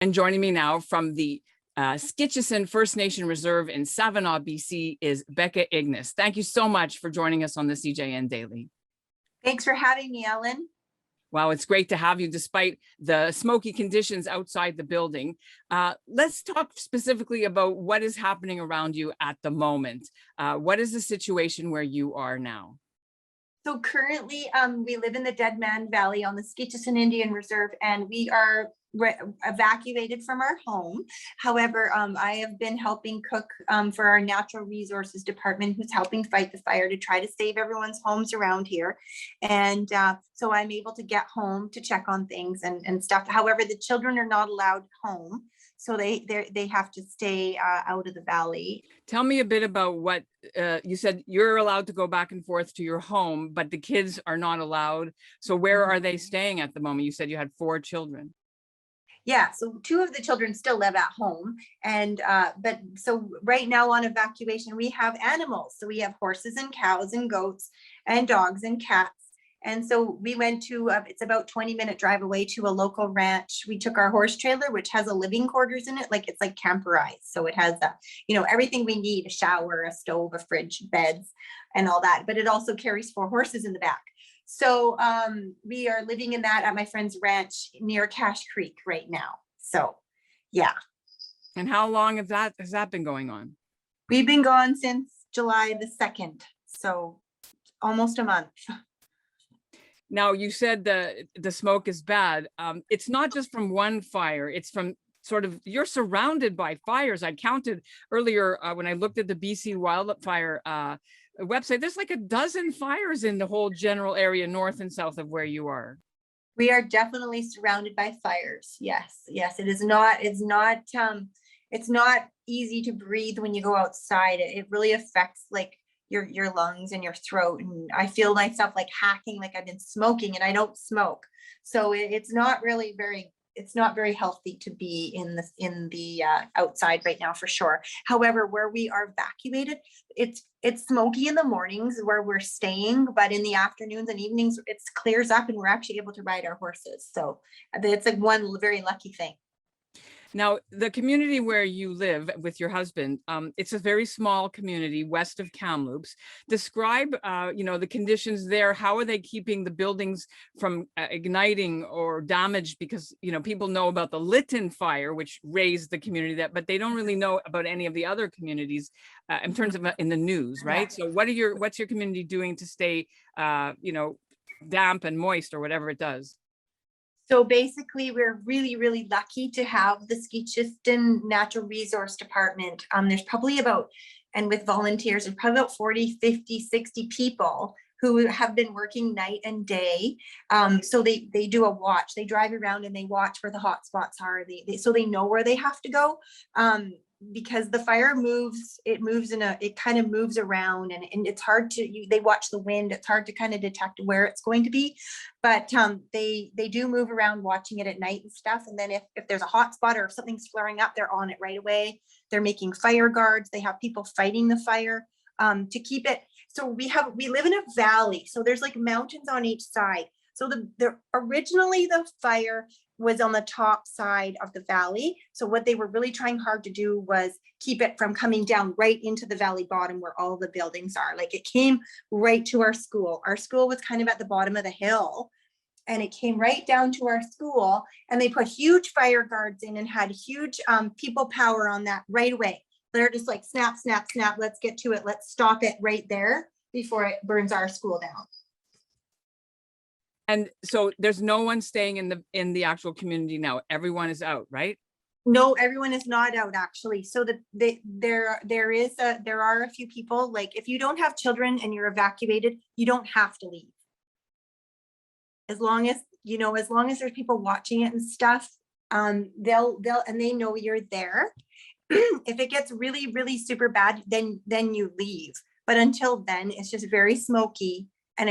And joining me now from the Skitchison First Nation Reserve in Savinaw, BC is Becca Ignace. Thank you so much for joining us on the CJN Daily. Thanks for having me, Ellen. Wow, it's great to have you despite the smoky conditions outside the building. Let's talk specifically about what is happening around you at the moment. What is the situation where you are now? So currently, we live in the Dead Man Valley on the Skitchison Indian Reserve, and we are evacuated from our home. However, I have been helping cook for our natural resources department, who's helping fight the fire to try to save everyone's homes around here. And so I'm able to get home to check on things and stuff. However, the children are not allowed home, so they have to stay out of the valley. Tell me a bit about what you said. You're allowed to go back and forth to your home, but the kids are not allowed. So where are they staying at the moment? You said you had 4 children. Yeah, so 2 of the children still live at home, and but so right now on evacuation we have animals. So we have horses and cows and goats and dogs and cats. And so we went to it's about 20-minute drive away to a local ranch. We took our horse trailer, which has a living quarters in it, like it's like camperized. So it has everything we need: a shower, a stove, a fridge, beds, and all that. But it also carries 4 horses in the back. So we are living in that at my friend's ranch near Cache Creek right now. So, yeah. And how long has that been going on? We've been gone since July the 2nd. So almost a month. Now, you said the smoke is bad. It's not just from one fire. It's from you're surrounded by fires. I counted earlier when I looked at the BC Wildfire website, there's like a dozen fires in the whole general area north and south of where you are. We are definitely surrounded by fires. Yes, it is not. It's not easy to breathe when you go outside. It really affects like your lungs and your throat. And I feel myself like hacking, like I've been smoking, and I don't smoke. So it's not really very healthy to be in the outside right now, for sure. However, where we are evacuated, it's smoky in the mornings where we're staying, but in the afternoons and evenings it clears up and we're actually able to ride our horses. So it's like one very lucky thing. Now, the community where you live with your husband, it's a very small community west of Kamloops. Describe, the conditions there. How are they keeping the buildings from igniting or damaged? Because, people know about the Lytton fire, which raised the community, but they don't really know about any of the other communities in terms of in the news, right? So what's your community doing to stay, damp and moist or whatever it does? So basically, we're really, really lucky to have the Skitchison Natural Resource Department. There's probably and with volunteers, there's probably about 40, 50, 60 people who have been working night and day. So they do a watch. They drive around and they watch where the hot spots are. So they know where they have to go. Because the fire it kind of moves around, and it's hard they watch the wind. It's hard to kind of detect where it's going to be, but they do move around watching it at night and stuff. And then if there's a hot spot or if something's flaring up, they're on it right away. They're making fire guards. They have people fighting the fire to keep it. So we live in a valley, so there's like mountains on each side. So originally the fire was on the top side of the valley. So what they were really trying hard to do was keep it from coming down right into the valley bottom where all the buildings are. Like it came right to our school. Our school was kind of at the bottom of the hill, and it came right down to our school, and they put huge fire guards in and had huge people power on that right away. They're just like, snap, snap, snap. Let's get to it. Let's stop it right there before it burns our school down. And so there's no one staying in the actual community now. Everyone is out, right? No, everyone is not out, actually. So there are a few people, like if you don't have children and you're evacuated, you don't have to leave. As long as there's people watching it and stuff, they'll and they know you're there. If it gets really, really super bad, then you leave. But until then, it's just very smoky, and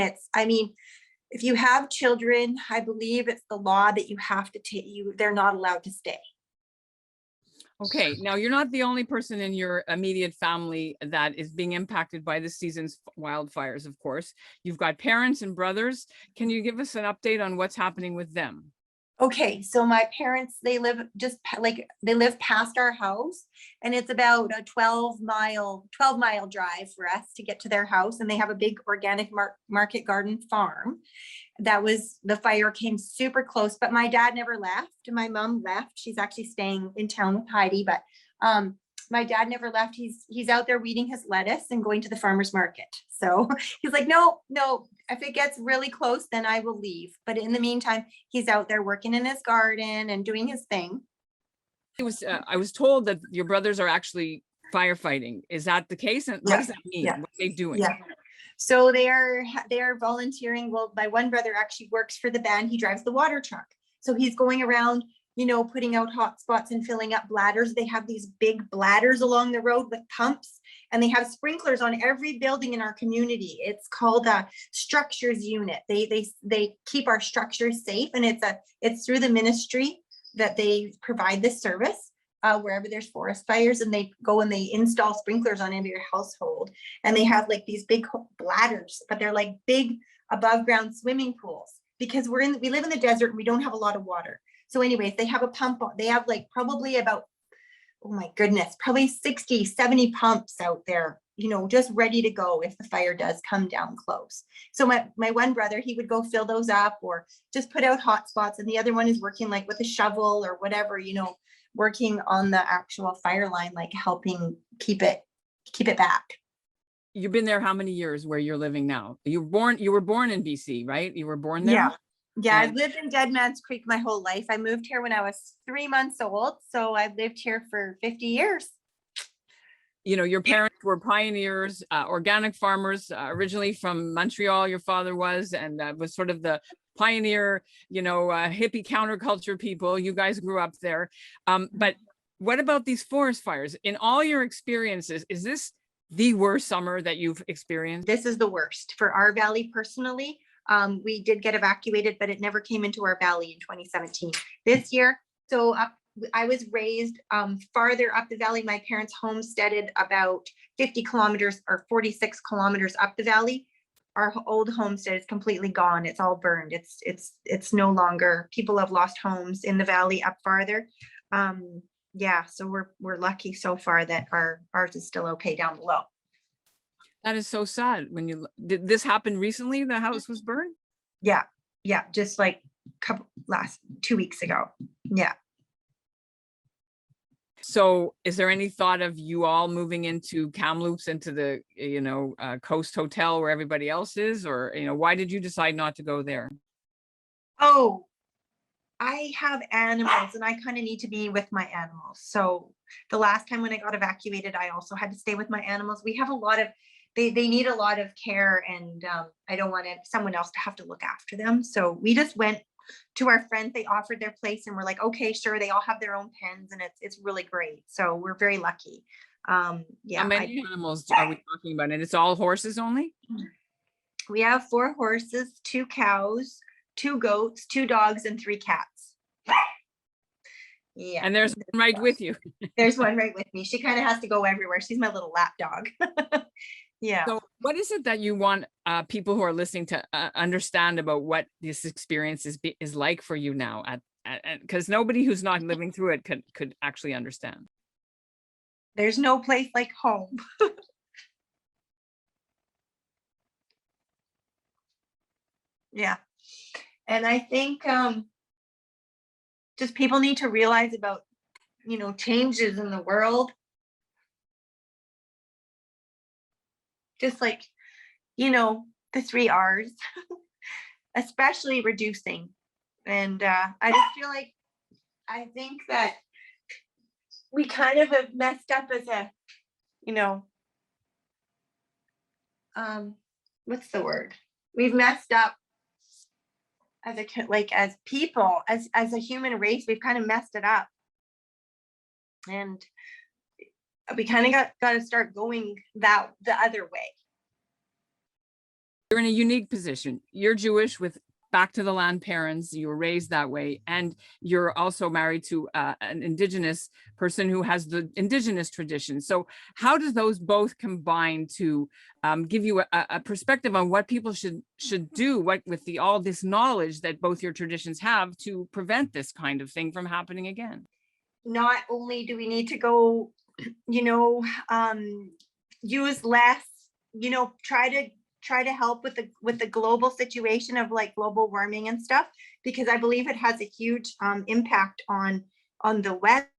if you have children, I believe it's the law that you have to they're not allowed to stay. Okay, now you're not the only person in your immediate family that is being impacted by this season's wildfires, of course. You've got parents and brothers. Can you give us an update on what's happening with them? Okay, so my parents, they live they live past our house, and it's about a 12 mile drive for us to get to their house. And they have a big organic market garden farm. The fire came super close, but my dad never left. My mom left. She's actually staying in town with Heidi, but my dad never left. He's out there weeding his lettuce and going to the farmer's market. So he's like, no, if it gets really close, then I will leave. But in the meantime, he's out there working in his garden and doing his thing. I was told that your brothers are actually firefighting. Is that the case? And what does that mean? Yeah. What are they doing? Yeah. So they are volunteering. Well, my one brother actually works for the band. He drives the water truck. So he's going around, putting out hot spots and filling up bladders. They have these big bladders along the road with pumps, and they have sprinklers on every building in our community. It's called a structures unit. They keep our structures safe, and it's through the ministry that they provide this service. Wherever there's forest fires, and they go and they install sprinklers on into your household. And they have like these big bladders, but they're like big above ground swimming pools, because we live in the desert and we don't have a lot of water. So anyways, they have a pump. They have like probably about, oh my goodness, probably 60, 70 pumps out there, just ready to go if the fire does come down close. So my one brother, he would go fill those up or just put out hot spots. And the other one is working like with a shovel or whatever, working on the actual fire line, like helping keep it back. You've been there how many years where you're living now? You were born in BC, right? You were born there? Yeah. Yeah, I've lived in Dead Man's Creek my whole life. I moved here when I was 3 months old. So I've lived here for 50 years. Your parents were pioneers, organic farmers, originally from Montreal, your father was, and was sort of the pioneer, hippie counterculture people. You guys grew up there. But what about these forest fires? In all your experiences, is this the worst summer that you've experienced? This is the worst for our valley personally. We did get evacuated, but it never came into our valley in 2017. This year, so I was raised farther up the valley. My parents homesteaded about 50 kilometers or 46 kilometers up the valley. Our old homestead is completely gone. It's all burned. It's no longer. People have lost homes in the valley up farther. Yeah, so we're lucky so far that ours is still okay down below. That is so sad. Did this happen recently? The house was burned? Yeah, just like last 2 weeks ago. Yeah. So is there any thought of you all moving into Kamloops, into the, Coast Hotel where everybody else is? Or, why did you decide not to go there? Oh, I have animals and I kind of need to be with my animals. So the last time when I got evacuated, I also had to stay with my animals. We have they need a lot of care, and I don't want someone else to have to look after them. So we just went to our friends. They offered their place and we're like, okay, sure. They all have their own pens and it's really great. So we're very lucky. Yeah. How many animals are we talking about? And it's all horses only? We have 4 horses, 2 cows, 2 goats, 2 dogs, and 3 cats. Yeah. And there's one right with you. There's one right with me. She kind of has to go everywhere. She's my little lap dog. Yeah. So what is it that you want people who are listening to understand about what this experience is like for you now? Because nobody who's not living through it could actually understand. There's no place like home. Yeah. And I think just people need to realize about, changes in the world. Just like, the 3 R's, especially reducing. And I just feel like, I think that we kind of have messed up as a, what's the word? We've messed up as as people, as a human race. We've kind of messed it up. And we kind of got to start going the other way. You're in a unique position. You're Jewish with back to the land parents, you were raised that way, and you're also married to an Indigenous person who has the Indigenous tradition. So how does those both combine to give you a perspective on what people should do, what with all this knowledge that both your traditions have to prevent this kind of thing from happening again? Not only do we need to go, you know, use less, you know, try to help with the global situation of like global warming and stuff, because I believe it has a huge impact on the wet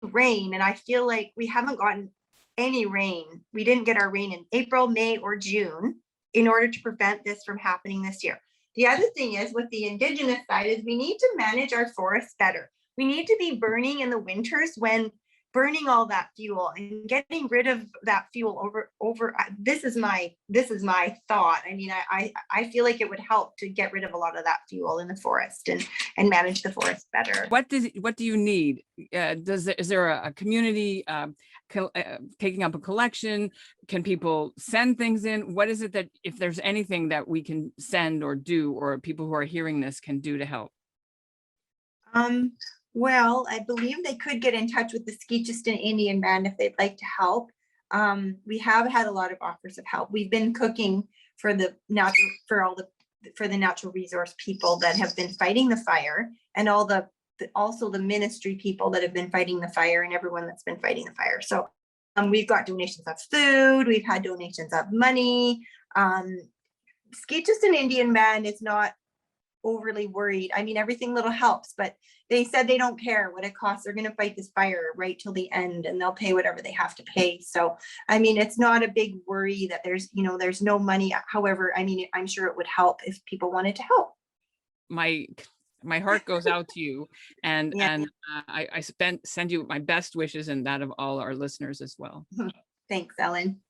rain. And I feel like we haven't gotten any rain. We didn't get our rain in April, May, or June in order to prevent this from happening this year. The other thing is with the Indigenous side is we need to manage our forests better. We need to be burning in the winters, when burning all that fuel and getting rid of that fuel over this is my thought. I mean, I feel like it would help to get rid of a lot of that fuel in the forest and manage the forest better. What do you need? Is there a community taking up a collection? Can people send things in? What is it that, if there's anything that we can send or do, or people who are hearing this can do to help? Well, I believe they could get in touch with the Skeetcheston Indian Band if they'd like to help. We have had a lot of offers of help. We've been cooking for the natural resource people that have been fighting the fire, and also the ministry people that have been fighting the fire, and everyone that's been fighting the fire. So we've got donations of food, we've had donations of money. Skeetcheston Indian Band is not overly worried. I mean, everything little helps, but they said they don't care what it costs. They're going to fight this fire right till the end, and they'll pay whatever they have to pay. So, I mean, it's not a big worry that there's no money. However, I mean, I'm sure it would help if people wanted to help. My heart goes out to you, and Yeah. I send you my best wishes and that of all our listeners as well. Thanks, Ellen.